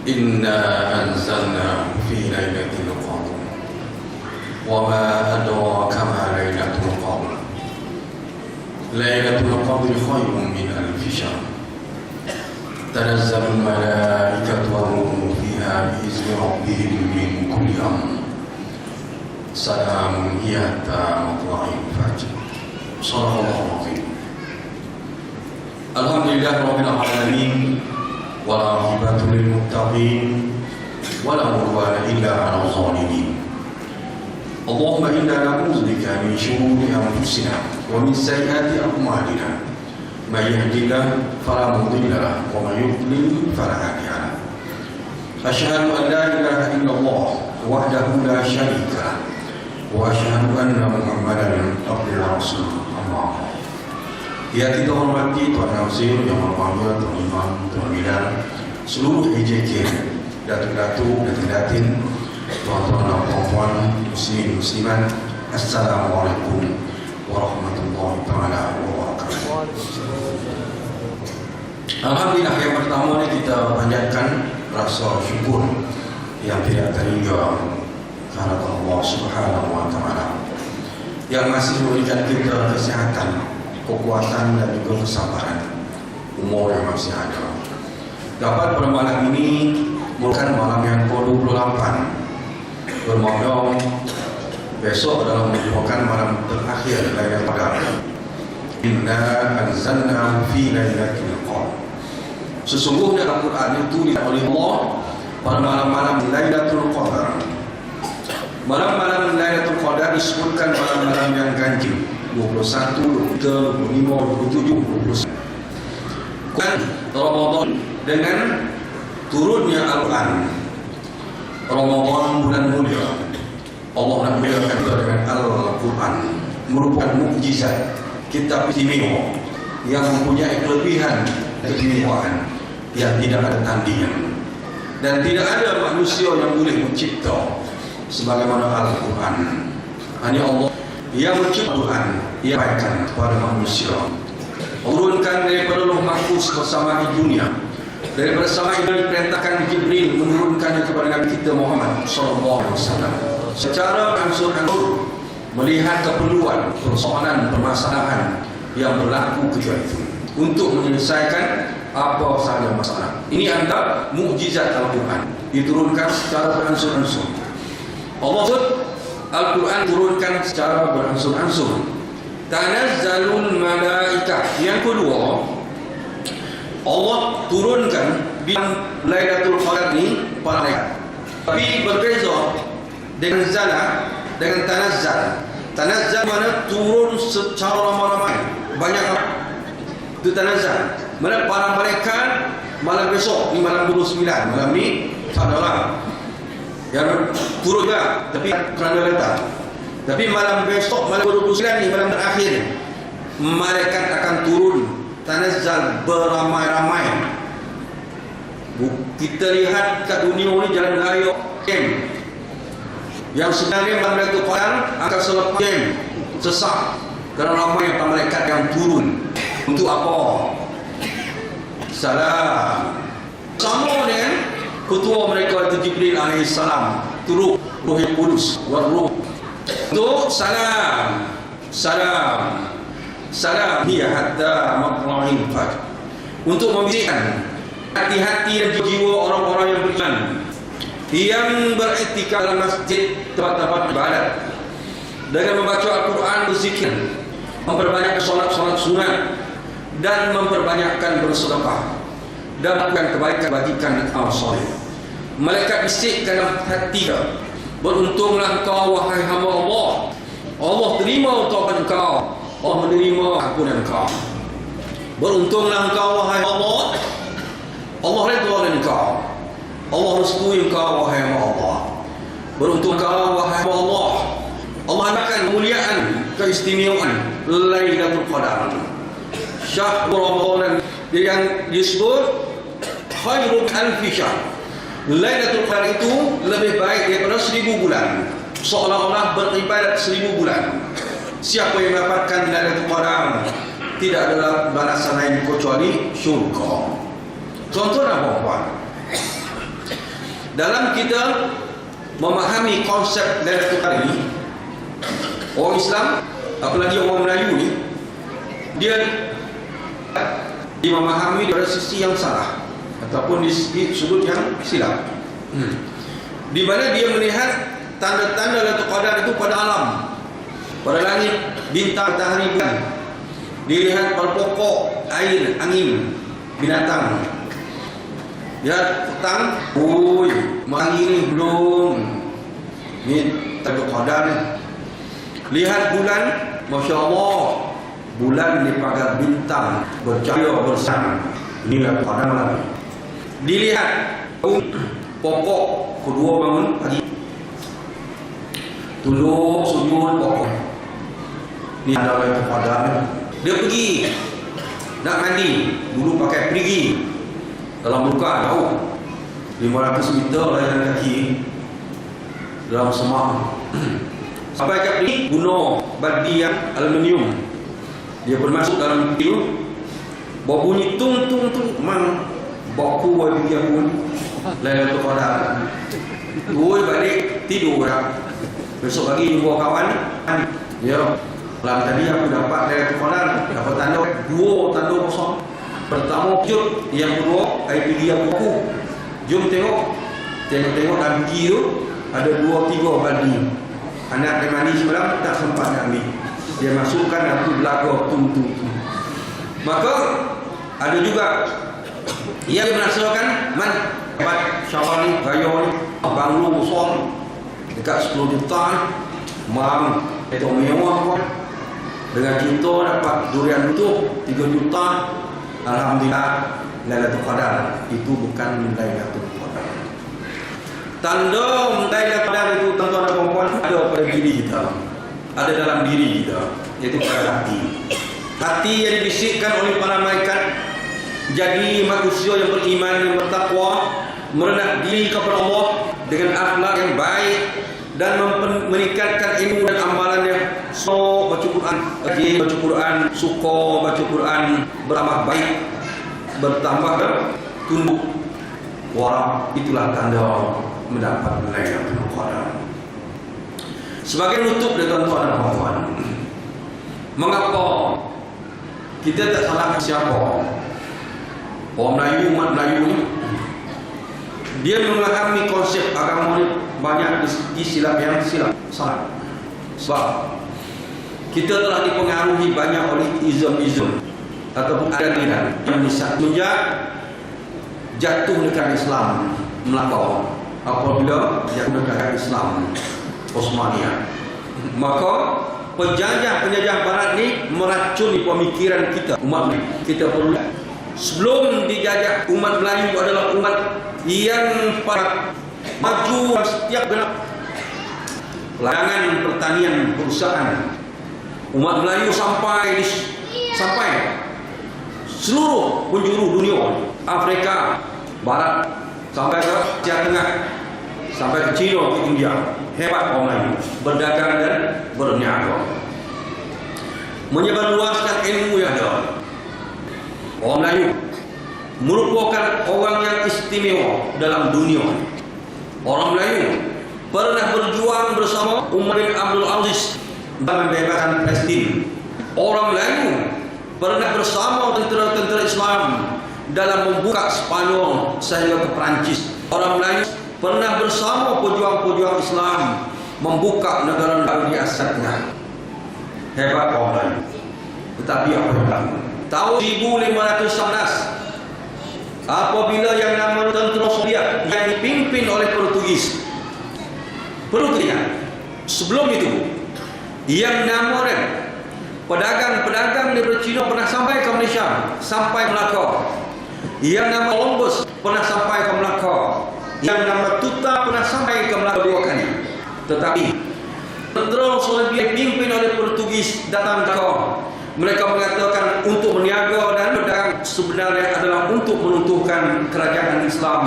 إنا أنزلناه في ليلة القدر وما أدراك ما ليلة القدر ليلة القدر خير من ألف شهر تنزل الملائكة والروح فيها بإذن ربهم من كل أمر سلام هي حتى مطلع الفجر صدق الله العظيم. Alhamdulillah rabbil alamin wal aqibatu lil muttaqin wala udwana illa 'alal zalimin. Allahumma inna na'udzubika min shururi anfusina wa min sayyiati a'malina. May yahdihillahu fala mudilla lahu wa may yudlil fala hadiya lahu. Asyhadu an la ilaha illallah wahdahu la syarika lahu wa asyhadu anna Muhammadan abduhu wa rasuluhu. Amma ba'd. Ya, kita hormati Tuan Nazir yang berbahagia, Tuan Imam, Tuan Bilal, seluruh EJK, Datuk-Datuk, Datin-Datin, Tuan-Tuan dan Puan-Puan, Muslimin, Muslimat, Assalamualaikum warahmatullahi ta'ala wabarakatuh. Alhamdulillah, yang pertama ni kita panjatkan rasa syukur yang tidak terhingga kepada Allah Subhanahu wa ta'ala yang masih memberikan kita kesihatan, kekuatan dan juga kesabaran, umur yang masih ada. Dapat pada malam ini merupakan malam yang ke-28, bermakna besok adalah merupakan malam terakhir Lailatul Qadar. Inna anzalnahu fi lailatul qadar. Sesungguhnya Al-Quran itu ditulis oleh Allah pada malam-malam Lailatul Qadar. Malam-malam Lailatul Qadar disebutkan malam-malam yang ganjil, 21, 23, 25, 27, 29. Dan Ramadan dengan turunnya Al-Quran. Ramadan bulan mulia. Allah nak muliakan kita dengan Al-Quran, merupakan mukjizat, kitab istimewa yang mempunyai kelebihan keistimewaan yang tidak ada tandingan. Dan tidak ada manusia yang boleh mencipta sebagaimana Al-Quran. Hanya Allah yang mencipta Quran, ia baikkan kepada manusia. Turunkan daripada Lauh Mahfuz bersama di dunia. Daripada sama itu diperintahkan Jibril menurunkannya kepada Nabi kita Muhammad SAW. Secara ansur-ansur melihat keperluan, persoalan, permasalahan yang berlaku ketika itu untuk menyelesaikan apa sahaja masalah. Ini antara mukjizat Al-Quran, diturunkan secara beransur-ansur. Allah Al-Quran turunkan secara beransur-ansur. Tanazzalul malaikah. Yang kedua, Allah turunkan di Lailatul Qadar ni para malaikat. Tapi berbeza dengan zala, dengan tanazzal. Tanazzal mana turun secara ramai-ramai, banyak itu tanazzal. Mana para malaikat malam besok ni malam 29, malam ni tak ada orang yang turun juga, tapi kerana letak. Tapi malam besok, malam 29 ni, malam terakhir, malaikat akan turun tanazzal beramai-ramai. Kita lihat kat dunia ni jalan raya yang sebenarnya malam Lailatul Qadar akan selepas sesak kerana ramai malaikat yang turun. Untuk apa? Salam. Sama dengan ketua mereka itu Jibril alaihissalam, turun Ruhul Qudus waruh untuk salam hiya hatta matla'il fajr, untuk membisikkan hati-hati dan jiwa orang-orang yang beriman yang beriktikaf dalam masjid, tempat-tempat ibadat, dengan membaca Al-Quran, berzikir, memperbanyak solat-solat sunat dan memperbanyakkan bersedekah dan melakukan kebaikan, bagikan amal soleh. Malaikat bisikkan dalam hati kita, beruntunglah engkau wahai hamba Allah. Allah terima taubat engkau, Allah menerima ampunan engkau. Beruntunglah engkau wahai Allah, Allah redha dengan engkau, Allah restui engkau wahai hamba Allah. Beruntung engkau wahai hamba Allah, Allah akan kemuliaan, keistimewaan Lailatul Qadar. Syahrul Ramadan yang disebut khairun alfi syahr. Lailatul Qadar itu lebih baik daripada 1000 bulan. Seolah-olah beribadat 1000 bulan. Siapa yang mendapatkan Lailatul Qadar tidak ada balasan lain kecuali syurga. Contohnya apa? dalam kita memahami konsep Lailatul Qadar ini, orang Islam, apalagi orang Melayu ni, dia memahami dari sisi yang salah ataupun di sudut yang silap. Di mana dia melihat tanda-tanda Lailatul Qadar itu pada alam, pada langit, bintang, matahari, bulan. Dilihat pada pokok, air, angin, binatang. Lihat petang, pagi ni belum, ni Lailatul Qadar ni. Lihat bulan, Masya Allah, bulan di pagar bintang bercahaya bersama. Ini Lailatul Qadar lagi. Dilihat pokok, kedua bangun pagi, tunduk sujud pokok. Ini ada Lailatul Qadar. Dia pergi nak mandi, dulu pakai perigi dalam luka jauh 500 meter jalan kaki dalam semak. Sampai kat perigi guna badi yang aluminium. Dia bermasuk dalam itu, bawa bunyi tung tung tung, mang baku bagi aku Lailatul Qadar. Balik tidur dah. Besok pagi jumpa kawan. Ya, malam tadi aku dapat Lailatul Qadar, dapat tanda, 2 tanda kosong. Pertama kejut, yang kedua IPD aku. Jom tengok dalam biji tu ada 2-3 badi. Anak dia mandi semalam tak sempat nak ambil. Dia masukkan aku belaga tung. Maka ada juga yang merasakan dapat syawal ni, raya ni, banglo besar dekat 10 juta ni, mam itu mewah pun. Dengan kita dapat durian utuh 3 juta. Alhamdulillah, Lailatul Qadar itu bukan Lailatul Qadar. Tanda Lailatul Qadar itu, tuan-tuan dan puan, ada pada diri kita, ada dalam diri kita, iaitu pada hati. Hati yang dibisikkan oleh para malaikat, jadi manusia yang beriman, yang bertakwa, merendah diri kepada Allah dengan akhlak yang baik dan meningkatkan ilmu dan amalannya. So baca Quran, rajin baca Quran, suka baca Quran, beramal baik, bertambah tunduk wara. Itulah tanda mendapat Lailatul Qadar. Sebagai nutup dari tuan-tuan dan puan, mengapa kita tak salahkan siapa? Orang Melayu, umat Melayu ni, dia memahami konsep agama ni banyak di silap yang salah. Sebab kita telah dipengaruhi banyak oleh izam ataupun aliran yang sejak jatuh negara Islam Melaka. Apabila jatuh negara Islam Osmania, maka penjajah Barat ni meracuni pemikiran kita, umat kita perlu. Sebelum dijajah, umat Melayu adalah umat yang paling maju setiap genap larangan pertanian perusahaan. Umat Melayu sampai seluruh penjuru dunia, Afrika Barat sampai ke Asia Tengah, sampai ke China, ke India. Hebat orang Melayu berdagang dan berniaga, menyebarluaskan ilmu yang ada. Orang Melayu merupakan orang yang istimewa dalam dunia. Orang Melayu pernah berjuang bersama Umar bin Abdul Aziz dalam membebaskan Palestin. Orang Melayu pernah bersama tentera-tentera Islam dalam membuka Spanyol sehingga ke Perancis. Orang Melayu pernah bersama pejuang-pejuang Islam membuka negara-negara di Asia Tengah. Hebat orang Melayu. Tetapi apa yang berlaku? Tahun 1511, apabila yang nama tentera Soviet yang dipimpin oleh Portugis, perlu teringat, sebelum itu yang nama pedagang-pedagang dari Cina pernah sampai ke Malaysia, sampai Melaka. Yang nama Columbus pernah sampai ke Melaka. Yang nama Tuta pernah sampai ke Melaka 2 kali. Tetapi tentera Soviet dipimpin oleh Portugis datang ke Melaka. Mereka mengatakan untuk berniaga dan berdagang sebenarnya adalah untuk menuntuhkan kerajaan Islam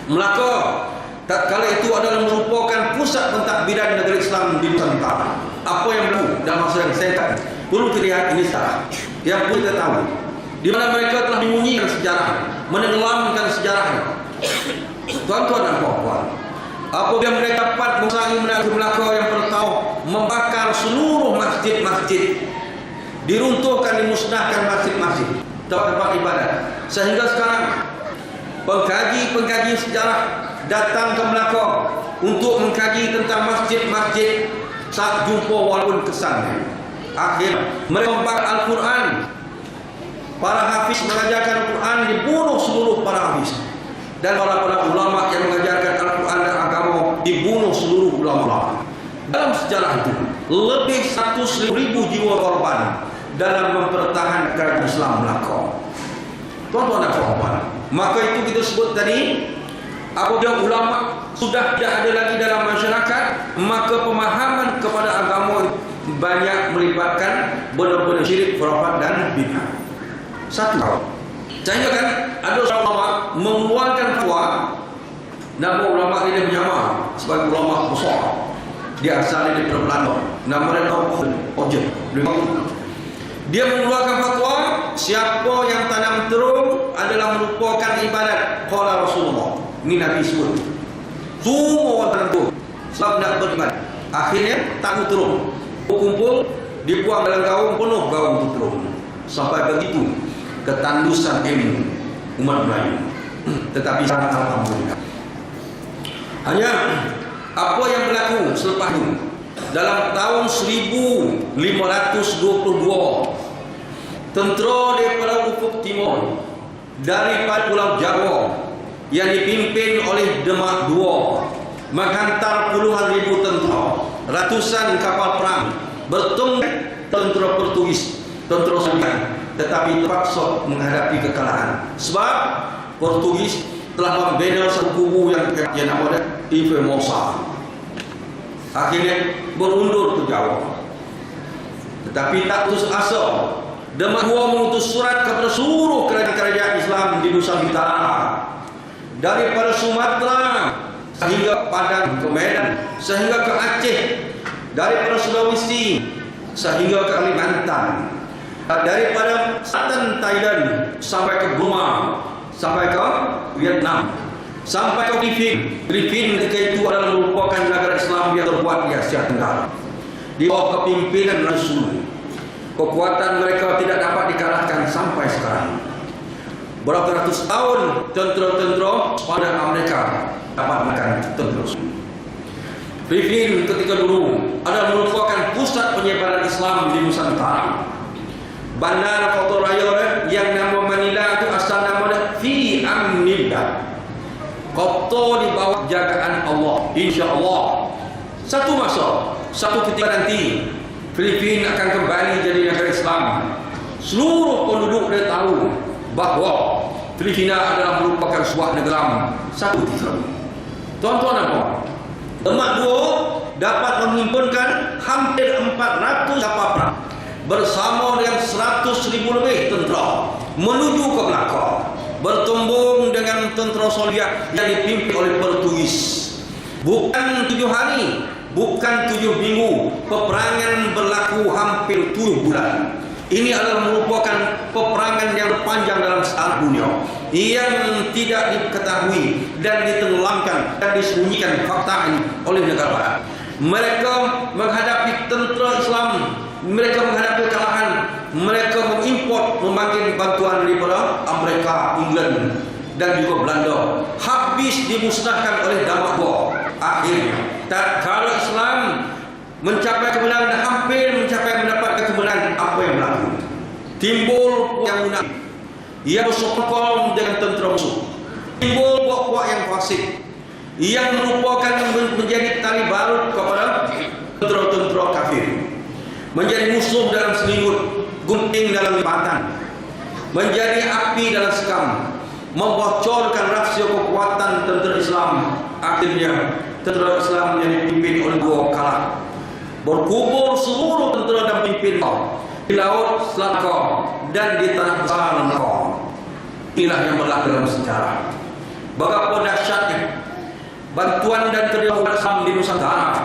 Melaka. Tatkala itu adalah merupakan pusat pentadbiran negara Islam di Nusantara. Apa yang berlaku dalam masa yang saya kata perlu terlihat ini salah. Yang perlu kita tahu, di mana mereka telah menyembunyikan sejarah, menenggelamkan sejarah. Tuan-tuan dan puan-puan, apabila mereka dapat mengusahi Melaka yang pertama membakar seluruh masjid-masjid, diruntuhkan, dimusnahkan masjid-masjid, tempat-tempat ibadat, sehingga sekarang pengkaji-pengkaji sejarah datang ke Melaka untuk mengkaji tentang masjid-masjid. Saat jumpa walaupun kesannya, akhirnya mereka membakar Al-Quran. Para hafiz mengajarkan Al-Quran, dibunuh seluruh para hafiz. Dan para ulama yang mengajarkan Al-Quran dan agama dibunuh seluruh ulama. Dalam sejarah itu lebih 100.000 jiwa korban dalam mempertahankan Islam Melaka. Tuan-tuan dan puan-puan, maka itu kita sebut tadi, apabila ulama sudah tidak ada lagi dalam masyarakat, maka pemahaman kepada agama banyak melibatkan benar-benar syirik, khurafat dan bid'ah. Satu, sehingga kan ada ulama mengeluarkan fatwa. Nama ulama ini menyamar sebagai ulama besar. Dia asalnya dari Belanda. Nama dia Ojen. Dia mengeluarkan fatwa, siapa yang tanam terung adalah melupakan ibadat. Qala Rasulullah. Ini Nabi sebut. Semua orang terung sebab nak beriman. Akhirnya tak terung, kumpul, dibuang dalam gaung, penuh gaung itu terung. Sampai begitu ketandusan ilmu umat Melayu. Tetapi sangat alhamdulillah. Hanya apa yang berlaku selepas itu, dalam tahun 1522, tentera daripada ufuk timur daripada Pulau Jawa yang dipimpin oleh Demak II menghantar puluhan ribu tentera, ratusan kapal perang bertemu tentera Portugis, tentera Soviet, tetapi terpaksa menghadapi kekalahan sebab Portugis telah membina satu kubu yang namanya Formosa. Akhirnya berundur ke Jawa. Tetapi tak putus asa, Demak II mengutus surat kepada seluruh kerajaan Islam di Nusantara, daripada Sumatera sehingga Padang ke Medan, sehingga ke Aceh, daripada Sulawesi sehingga ke Kalimantan, daripada Selatan Thailand sampai ke Burma, sampai ke Vietnam, sampai ke Filipina. Ketika itu adalah merupakan negara Islam yang terkuat di Asia Tenggara. Di bawah kepimpinan Rasul, kekuatan mereka tidak dapat dikalahkan sampai sekarang. Berapa ratus tahun tentera-tentera pada Amerika dapat makan tentera. Filipina ketika dulu adalah merupakan pusat penyebaran Islam di Nusantara. Bandar Kota Raya yang nama Manila itu asal nama Fi Amnillah, kota di bawah jagaan Allah. Insya Allah satu masa, satu ketika nanti Filipina akan kembali jadi negara Islam. Seluruh penduduk dia tahu bahawa Filipina adalah merupakan sebuah negara satu ketika. Tuan-tuan dan puan, Demak II dapat menghimpunkan hampir 400 kapal perang bersama dengan 100.000 lebih tentera menuju ke Melaka, bertembung dengan tentera Soviet yang dipimpin oleh Portugis. Bukan 7 hari, bukan 7 minggu, peperangan berlaku hampir 7 bulan. Ini adalah merupakan peperangan yang terpanjang dalam sejarah dunia yang tidak diketahui dan ditenggelamkan dan disembunyikan fakta ini oleh negara barat. Mereka menghadapi tentera Islam, mereka menghadapi kekalahan, mereka mengimport, memanggil bantuan daripada Amerika, England dan juga Belanda. Habis dimusnahkan oleh Demak II. Akhirnya kalau Islam mencapai kemenangan dan hampir mencapai mendapatkan kemenangan, apa yang berlaku? Timbul yang munafik yang bersekongkol dengan tentera musuh. Timbul puak-puak yang fasik yang merupakan menjadi tali barut kepada tentera-tentera kafir, menjadi musuh dalam selimut, gunting dalam lipatan, menjadi api dalam sekam, membocorkan rahsia kekuatan tentera Islam. Akhirnya tentera Islam yang dipimpin oleh dua kalah, berkubur seluruh tentera dan pimpin di laut Selatan dan di tanah besar Melaka. Inilah yang berlaku dalam sejarah. Betapa dahsyatnya bantuan dan kerjasama Islam di Nusantara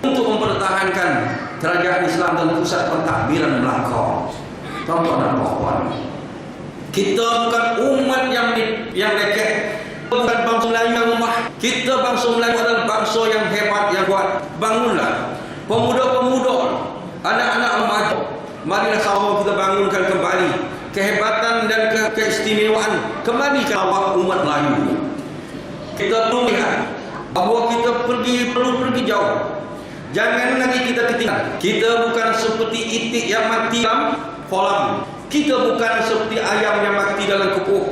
untuk mempertahankan kerajaan Islam dan pusat pentadbiran Melaka. Tuan-tuan dan puan-puan, kita bukan umat yang lekeh, bukan bangsa Melayu yang lemah. Kita bangsa Melayu adalah bangsa yang hebat, yang kuat. Bangunlah pemuda-pemuda, anak-anak remaja, marilah sama kita bangunkan kembali kehebatan dan keistimewaan kembali ke awal umat Melayu. Kita perlu lihat bahawa kita perlu pergi jauh. Jangan lagi kita ketinggalan. Kita bukan seperti itik yang mati dalam kolam. Kita bukan seperti ayam yang mati dalam kepuk.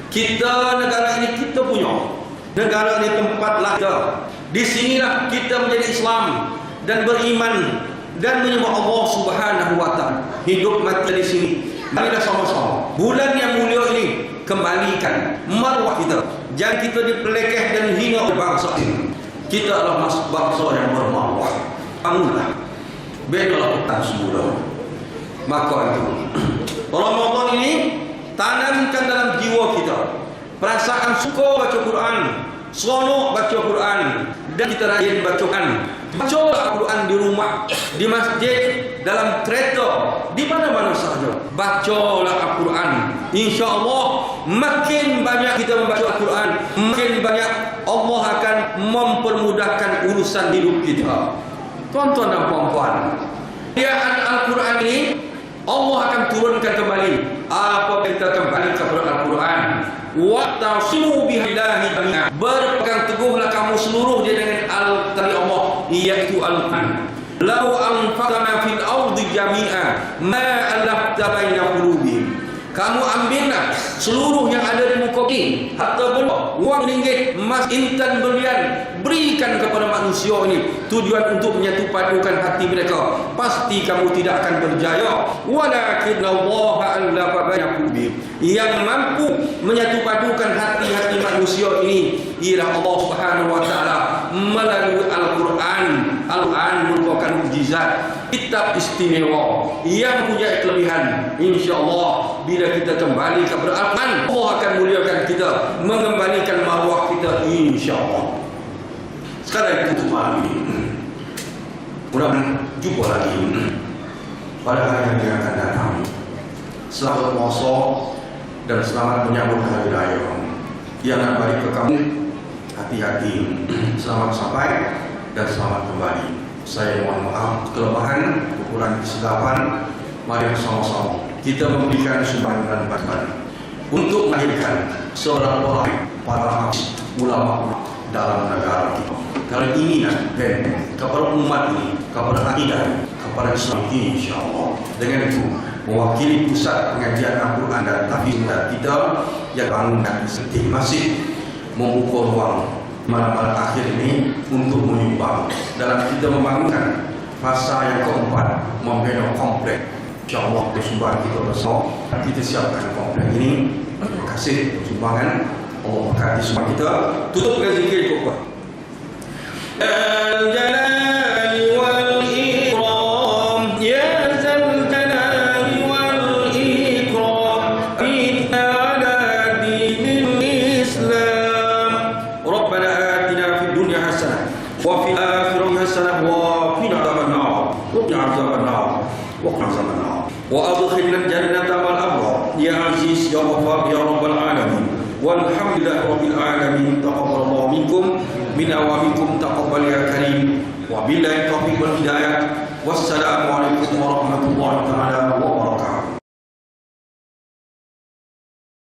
Kita, negara ini kita punya. Negara ini tempatlah kita. Di sinilah kita menjadi Islam dan beriman dan menyembah Allah Subhanahu wa taala. Hidup mati di sini. Marilah sama-sama bulan yang mulia ini kembalikan marwah kita. Jangan kita dipelekeh dan hina oleh bangsa ini. Kita adalah bangsa yang bermarwah. Bangunlah, bedalah hutan semula. Maka itu Ramadan ini tanamkan dalam jiwa kita perasaan suka baca Quran, seronok baca Quran, dan kita rajin baca Quran. Bacalah Al-Quran di rumah, di masjid, dalam kereta, di mana-mana sahaja. Bacalah Al-Quran. InsyaAllah makin banyak kita membaca Al-Quran, makin banyak Allah akan mempermudahkan urusan hidup kita. Tuan-tuan dan puan-puan, ayat Al-Quran ini Allah akan turunkan kembali apabila kita kembali kepada Al-Quran. Wa'tasimu bihallahi jami'an. Berpegang teguhlah kamu seluruh dia dengan tali Allah, iaitu Al-Quran. Lau anfaqna fil ardi jami'a ma alafta baina qulubihim. Kamu ambillah seluruh yang ada di muka ini, harta benda, wang ringgit, emas, intan, berlian, berikan kepada manusia ini tujuan untuk menyatu padukan hati mereka, pasti kamu tidak akan berjaya. Walakin Allah allafa baina qulubihim. Yang mampu menyatu padukan hati-hati manusia ini ialah Allah Subhanahu wa taala melalui Al-Quran. Al-Quran merupakan mukjizat, kitab istimewa yang punya kelebihan. InsyaAllah bila kita kembali kepada Al-Quran, Allah akan muliakan kita, mengembalikan marwah kita, insyaAllah. Sekarang kita tutup malam ini. Mudah-mudahan jumpa lagi pada hari yang akan datang. Selamat puasa dan selamat menyambut hari raya. Yang akan balik ke kamu, hati-hati. Selamat sampai dan selamat kembali. Saya mohon maaf kelemahan, kekurangan kesilapan. Mari bersama-sama kita memberikan sumbangan dan bantuan untuk melahirkan seorang orang para ulama dalam negara kita. Kalau ini kepada umat ini, kepada akidah, kepada Islam ini, insyaAllah. Dengan itu mewakili pusat pengajian Al-Quran dan tahfiz kita yang bangunkan setiap masjid membuka ruang malam-malam akhir ini untuk menyumbang dalam kita membangunkan fasa yang keempat, membina komplek. InsyaAllah sumbangan kita bersama, kita siapkan komplek ini. Terima kasih sumbangan. Allah berkati semua kita. Tutup dengan zikir kuat. Al-Jalal wal-Ikram, ya Zal-Jalal wal-Ikram, fitna ala dinil Islam. Rabbana atina fid dunya hasanah wa fil akhirati hasanah wa qina adzabannar. Qina adzabannar. Wa qina adzabannar. Wa adkhilna al-jannata wal abrar. Ya Aziz ya Ghaffar ya Rabbal alamin. Walhamdulillah rabbil alamin. Taqabbalallahu minkum min awamikum taqabbal ya karim. Wa billahi taufiq wal hidayah. Wassalamu alaikum warahmatullahi taala wabarakatuh.